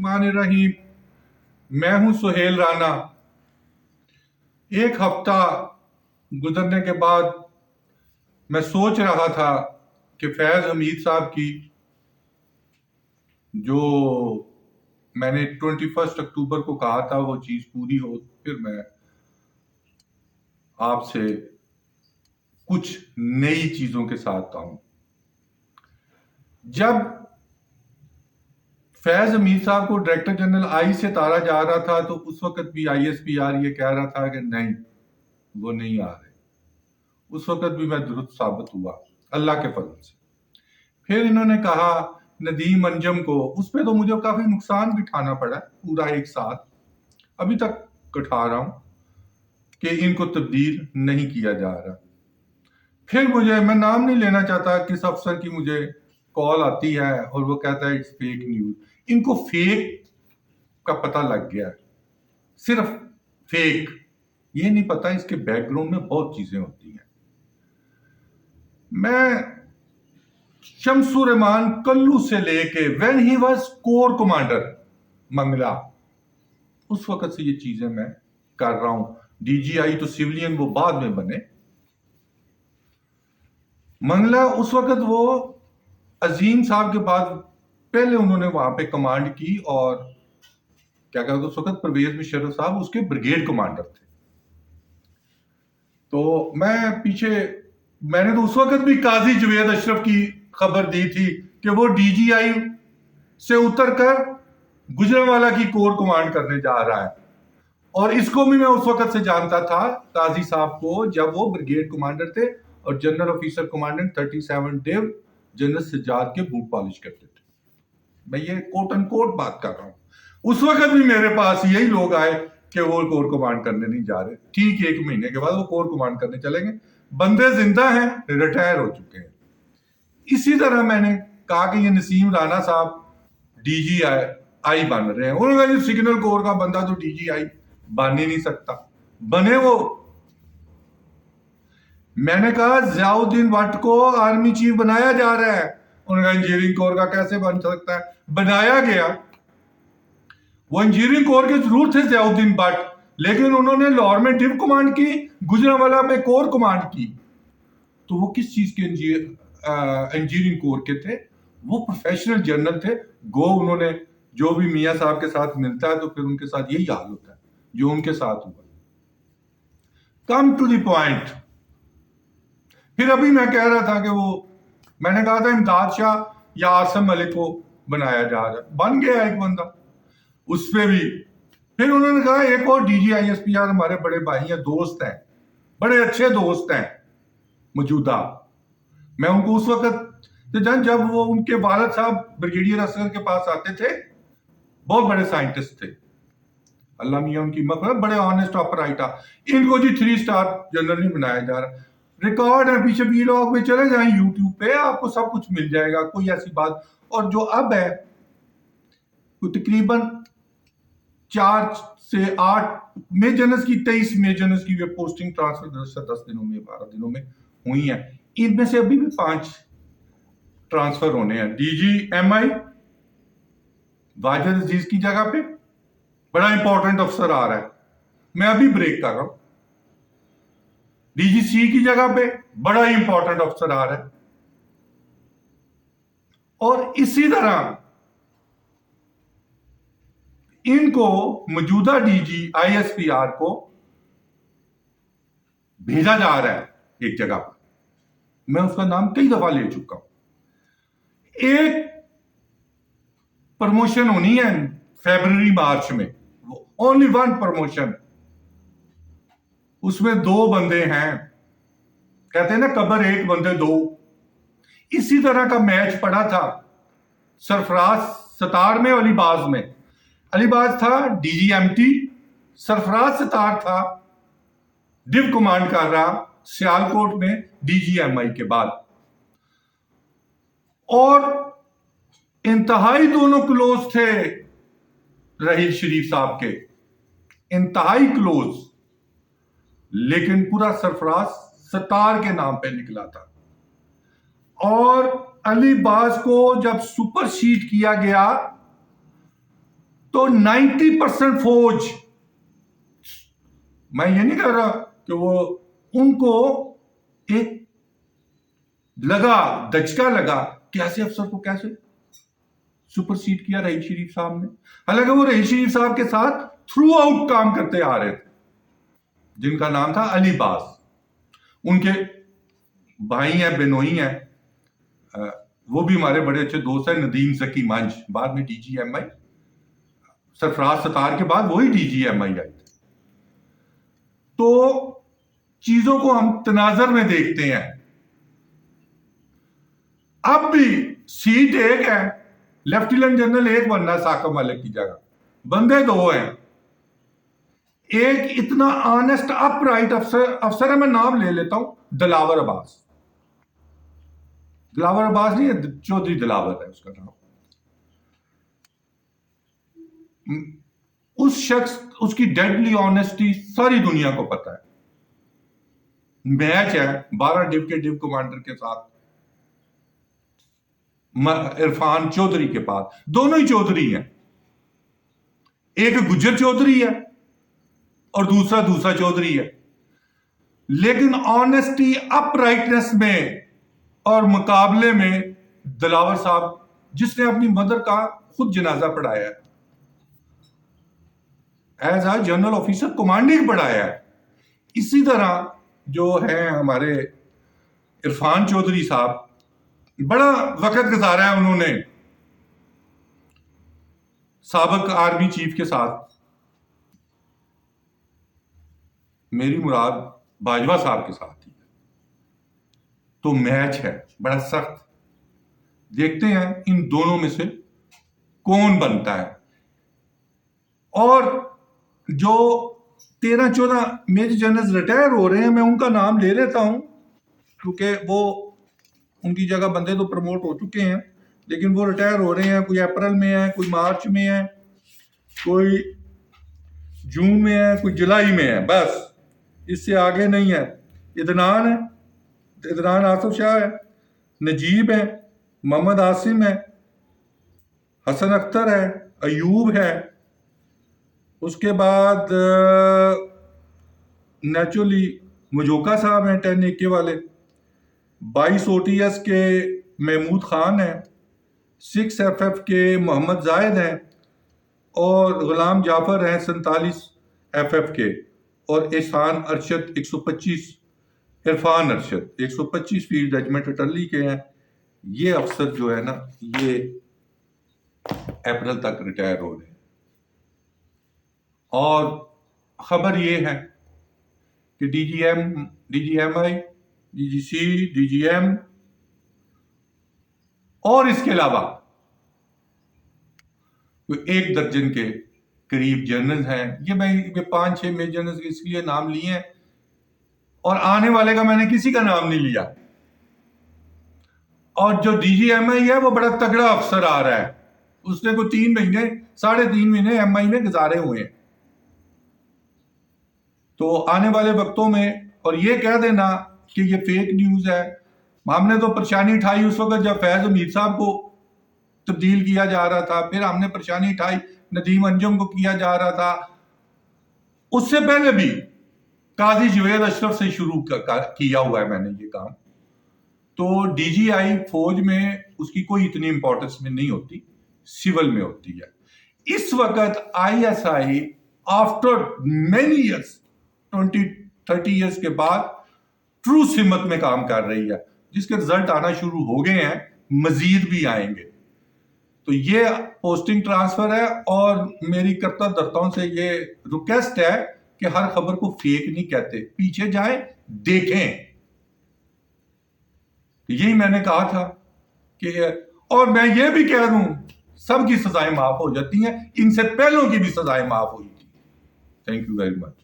बिस्मिल्लाहिर्रहमानिर्रहीम। मैं हूं सुहेल राना। एक हफ्ता गुजरने के बाद मैं सोच रहा था कि फैज हमीद साहब की जो मैंने 21 अक्टूबर को कहा था वो चीज पूरी हो, फिर मैं आपसे कुछ नई चीजों के साथ आऊं। जब फैज हमीद साहब को डायरेक्टर जनरल आई से तारा जा रहा था तो उस वक्त भी ISPR ये कह रहा था कि नहीं, वो नहीं आ रहे। उस वक्त भी मैं दुरुस्त साबित हुआ अल्लाह के फजल से। फिर इन्होंने कहा नदीम अंजम को, उस पर तो मुझे काफी नुकसान भी उठाना पड़ा पूरा एक साल, अभी तक उठा रहा हूं कि इनको तब्दील नहीं किया जा रहा। फिर मैं नाम नहीं लेना चाहता, किस अफसर की मुझे कॉल आती है और वो कहता है इट्स फेक न्यूज। इनको फेक का पता लग गया है, सिर्फ फेक। ये नहीं पता इसके बैकग्राउंड में बहुत चीजें होती हैं। मैं शमसुर-रहमान कल्लू से लेके when he was core commander Mangla, उस वक्त से ये चीजें मैं कर रहा हूं। DGI तो सिविलियन वो बाद में बने। मंगला उस वक्त वो अजीम साहब के बाद पहले उन्होंने वहां पे कमांड की, और क्या कहते उस वक्त परवेज मुशर्रफ साहब उसके ब्रिगेड कमांडर थे। तो मैंने तो उस वक्त भी काजी जवेद अशरफ की खबर दी थी कि वो DGI से उतरकर गुजरांवाला की कोर कमांड करने जा रहा है। और इसको भी मैं उस वक्त से जानता था, काजी साहब को, जब वो ब्रिगेड कमांडर थे और general officer commandant 37 div general Sajjad के बूट पॉलिश करते थे। मैं ये कोट एंड कोट बात कर रहा हूं। उस वक्त भी मेरे पास यही लोग आए कि वो कोर कमांड करने नहीं जा रहे। ठीक 1 महीने के बाद वो कोर कमांड करने चलेंगे। बंदे जिंदा हैं, रिटायर हो चुके हैं। इसी तरह मैंने कहा कि ये नसीम राणा साहब DGI बन रहे हैं। उन्होंने कहा सिग्नल कोर का बंदा तो DGI बन ही नहीं सकता। बने वो। मैंने कहा जियाउद्दीन भट्ट को आर्मी चीफ बनाया जा रहा है। उन्होंने कहा इंजीनियरिंग कोर का कैसे बन सकता है? बनाया गया। वो इंजीनियरिंग कोर के जरूर थे जियाउद्दीन भट्ट, लेकिन उन्होंने लाहौर में डिव कमांड की, गुजरांवाला में कोर कमांड की। तो वो किस चीज के इंजीनियरिंग कोर के थे? वो प्रोफेशनल जनरल थे। गो उन्होंने जो भी मियां साहब के साथ मिलता है तो फिर उनके साथ यही हाल होता है जो उनके साथ हुआ। Come to the point. फिर अभी मैं कह रहा था कि मैंने कहा था इमदाद शाह या आसम मलिक को बनाया जा रहा है। बन गया एक बंदा उस पे भी। फिर उन्होंने कहा एक और DG ISPR हमारे बड़े भाई हैं, दोस्त हैं, बड़े अच्छे दोस्त हैं मौजूदा। मैं उनको उस वक्त जब वो उनके वालिद साहब ब्रिगेडियर असगर के पास आते थे, बहुत बड़े साइंटिस्ट थे, अल्लाह मियां उनकी मग़फ़िरत, बड़े ऑनेस्ट ऑपरेटर। इनको जी 3 स्टार जनरल नहीं बनाया जा रहा। रिकॉर्ड है, पीछे भी लोग में चले जाएं YouTube पे, आपको सब कुछ मिल जाएगा, कोई ऐसी बात। और जो अब है तकरीबन 4 से 8 मेजर्स की, 23 मेजर्स की पोस्टिंग ट्रांसफर 10 दिनों में, 12 दिनों में हुई है। इनमें से अभी भी 5 ट्रांसफर होने हैं। DG-MI वाजिद अजीज की जगह पे बड़ा इंपॉर्टेंट अफसर आ रहा है, मैं अभी ब्रेक कर रहा हूं। DGC की जगह पे बड़ा इंपॉर्टेंट अफसर आ रहा है। और इसी तरह इनको मौजूदा DG ISPR को भेजा जा रहा है एक जगह पर। मैं उसका नाम कई दफा ले चुका हूं। एक प्रमोशन होनी है फरवरी मार्च में, ओनली 1 प्रमोशन। उसमें 2 बंदे हैं, कहते हैं ना कबर 1 बंदे 2। इसी तरह का मैच पड़ा था सरफराज सतार में, अलीबाज में। अलीबाज था DGMT, सरफराज सतार था डिव कमांड कर रहा सियालकोट में DG-MI के बाद। और इंतहाई दोनों क्लोज थे रहील शरीफ साहब के, इंतहाई क्लोज। लेकिन पूरा सरफराज सतार के नाम पे निकला था। और अलीबाज को जब सुपरसीड किया गया تو 90% فوج، میں یہ نہیں کہہ رہا کہ وہ ان کو ایک لگا دھچکا لگا کیسے افسر کو کیسے سپر سیڈ کیا رئیس شریف صاحب نے، حالانکہ وہ رئیس شریف صاحب کے ساتھ تھرو آؤٹ کام کرتے آ رہے تھے، جن کا نام تھا علی باز، ان کے بھائی ہیں بینوئی ہیں، وہ بھی ہمارے بڑے اچھے دوست ہیں، ندیم ذکی منج، بعد میں ڈی جی ایم آئی، سرفراز ستار کے بعد وہی ڈی جی ایم آئی آئے تھے۔ تو چیزوں کو ہم تناظر میں دیکھتے ہیں، اب بھی سیٹ ایک ہے، لیفٹیننٹ جنرل ایک بننا ہے ثاقب ملک کی جگہ، بندے دو ہیں، ایک اتنا آنےسٹ اپ رائٹ افسر ہے، میں نام لے لیتا ہوں، دلاور عباس، دلاور عباس نہیں ہے، چودھری دلاور ہے اس کا نام۔ اس شخص، اس کی ڈیڈلی آنےسٹی ساری دنیا کو پتا ہے۔ میچ ہے 12 ڈیو کے ڈیو کمانڈر کے ساتھ عرفان چودھری کے پاس، دونوں ہی چودھری ہیں، ایک گجر چودھری ہے اور دوسرا چودھری ہے، لیکن آنےسٹی اپ رائٹنس میں اور مقابلے میں دلاور صاحب، جس نے اپنی مدر کا خود جنازہ پڑھایا ہے، as a general officer commanding پڑھایا ہے۔ اسی طرح جو ہیں ہمارے عرفان چودھری صاحب، بڑا وقت گزارا ہے انہوں نے سابق آرمی چیف کے ساتھ، میری مراد باجوہ صاحب کے ساتھ ہی، تو میچ ہے بڑا سخت، دیکھتے ہیں ان دونوں میں سے کون بنتا ہے۔ اور جو 13-14 میجر جنرل ریٹائر ہو رہے ہیں، میں ان کا نام لے لیتا ہوں کیونکہ وہ ان کی جگہ بندے تو پروموٹ ہو چکے ہیں، لیکن وہ ریٹائر ہو رہے ہیں، کوئی اپریل میں ہے، کوئی مارچ میں ہے، کوئی جون میں ہے، کوئی جولائی میں ہے، بس اس سے آگے نہیں ہے۔ عدنان ہے، عدنان آصف شاہ ہے، نجیب ہے، محمد عاصم ہے، حسن اختر ہے، ایوب ہے، اس کے بعد نیچرلی مجوکا صاحب ہیں 10 AK والے، 22 OTS کے محمود خان ہیں، 6 FF کے محمد زاہد ہیں، اور غلام جعفر ہیں 47 FF کے، اور Ehsan Arshad 125، Irfan Arshad 125 field regiment Italy کے ہیں۔ یہ افسر جو ہے نا، یہ اپریل تک ریٹائر ہو رہے ہیں، اور خبر یہ ہے کہ ڈی جی ایم آئی، ڈی جی سی، ڈی جی ایم، اور اس کے علاوہ ایک درجن کے قریب جنرل ہیں۔ یہ میں 5-6 میجر جنرل اس لیے نام لیے ہیں، اور آنے والے کا میں نے کسی کا نام نہیں لیا۔ اور جو ڈی جی ایم آئی ہے وہ بڑا تگڑا افسر آ رہا ہے، اس نے کوئی 3 مہینے 3.5 مہینے ایم آئی میں گزارے ہوئے ہیں۔ تو آنے والے وقتوں میں، اور یہ کہہ دینا کہ یہ فیک نیوز ہے، ہم نے تو پریشانی اٹھائی اس وقت جب فیض امیر صاحب کو تبدیل کیا جا رہا تھا، پھر ہم نے پریشانی اٹھائی ندیم انجم کو کیا جا رہا تھا، اس سے پہلے بھی قاضی جوید اشرف سے شروع کیا ہوا ہے میں نے یہ کام۔ تو ڈی جی آئی فوج میں اس کی کوئی اتنی امپورٹنس میں نہیں ہوتی، سول میں ہوتی ہے۔ اس وقت I S I after many years, 20-30 years کے بعد ٹرو سمت میں کام کر رہی ہے، جس کے رزلٹ آنا شروع ہو گئے ہیں، مزید بھی آئیں گے۔ تو یہ پوسٹنگ ٹرانسفر ہے، اور میری کرتا دھرتاؤں سے یہ ریکویسٹ ہے کہ ہر خبر کو فیک نہیں کہتے، پیچھے جائیں دیکھیں۔ یہی میں نے کہا تھا کہ، اور میں یہ بھی کہہ دوں، سب کی سزائیں معاف ہو جاتی ہیں، ان سے پہلوں کی بھی سزائیں معاف ہوئی تھی۔ Thank you very much.